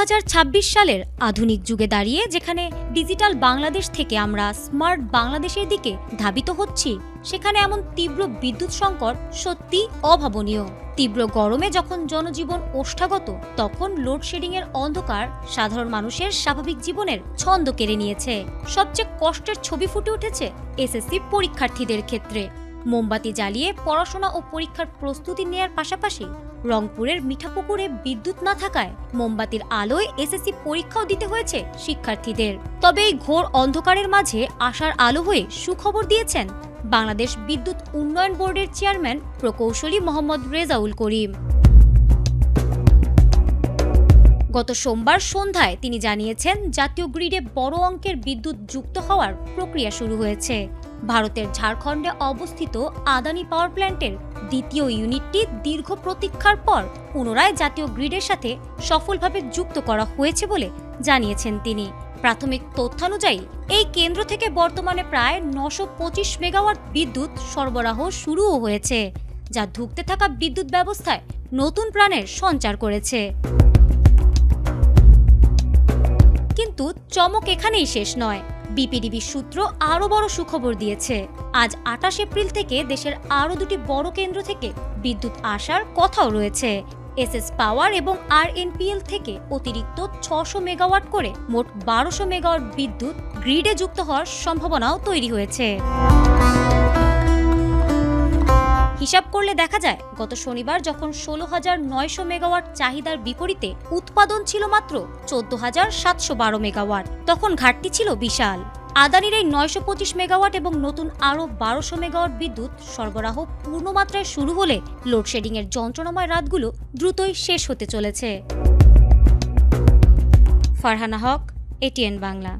2026 সালের আধুনিক যুগে দাঁড়িয়ে যেখানে ডিজিটাল বাংলাদেশ থেকে আমরা স্মার্ট বাংলাদেশের দিকে ধাবিত হচ্ছি, সেখানে এমন তীব্র বিদ্যুৎ সংকট সত্যি অভাবনীয়। তীব্র গরমে যখন জনজীবন ওষ্ঠাগত, তখন লোডশেডিং এর অন্ধকার সাধারণ মানুষের স্বাভাবিক জীবনের ছন্দ কেড়ে নিয়েছে। সবচেয়ে কষ্টের ছবি ফুটে উঠেছে এসএসসি পরীক্ষার্থীদের ক্ষেত্রে। মোমবাতি জ্বালিয়ে পড়াশোনা ও পরীক্ষার প্রস্তুতি নেয়ার পাশাপাশি রংপুরের মিঠাপুকুরে বিদ্যুৎ না থাকায় মোমবাতির আলোয় এসএসসি পরীক্ষাও দিতে হয়েছে শিক্ষার্থীদের। তবে এই ঘোর অন্ধকারের মাঝে আশার আলো হয়ে সুখবর দিয়েছেন বাংলাদেশ বিদ্যুৎ উন্নয়ন বোর্ডের চেয়ারম্যান প্রকৌশলী মোহাম্মদ রেজাউল করিম। গত সোমবার সন্ধ্যায় তিনি জানিয়েছেন, জাতীয় গ্রিডে বড় অঙ্কের বিদ্যুৎ যুক্ত হওয়ার প্রক্রিয়া শুরু হয়েছে। ভারতের ঝাড়খণ্ডে অবস্থিত আদানি পাওয়ার প্ল্যান্টের দ্বিতীয় ইউনিটটি দীর্ঘ প্রতীক্ষার পর পুনরায় জাতীয় গ্রিডের সাথে সফলভাবে যুক্ত করা হয়েছে বলে জানিয়েছেন তিনি। প্রাথমিক তথ্যানুযায়ী এই কেন্দ্র থেকে বর্তমানে প্রায় 925 মেগাওয়াট বিদ্যুৎ সরবরাহ শুরুও হয়েছে, যা ধুঁকতে থাকা বিদ্যুৎ ব্যবস্থায় নতুন প্রাণের সঞ্চার করেছে। কিন্তু চমক এখানেই শেষ নয়। বিপিডিবি সূত্র আরও বড় সুখবর দিয়েছে। আজ 28 এপ্রিল থেকে দেশের আরও দুটি বড় কেন্দ্র থেকে বিদ্যুৎ আসার কথাও রয়েছে। এসএস পাওয়ার এবং আরএনপিএল থেকে অতিরিক্ত 600 মেগাওয়াট করে মোট 1200 মেগাওয়াট বিদ্যুৎ গ্রিডে যুক্ত হওয়ার সম্ভাবনাও তৈরি হয়েছে। হিসাব করলে দেখা যায়, গত শনিবার যখন 16,900 মেগাওয়াট চাহিদার বিপরীতে উৎপাদন ছিল মাত্র 14,712 মেগাওয়াট, তখন ঘাটতি ছিল বিশাল। আদানির এই 925 মেগাওয়াট এবং নতুন আরও 1200 মেগাওয়াট বিদ্যুৎ সরবরাহ পূর্ণমাত্রায় শুরু হলে লোডশেডিং এর যন্ত্রণাময় রাতগুলো দ্রুতই শেষ হতে চলেছে। ফারহানা হক, এটিএন বাংলা।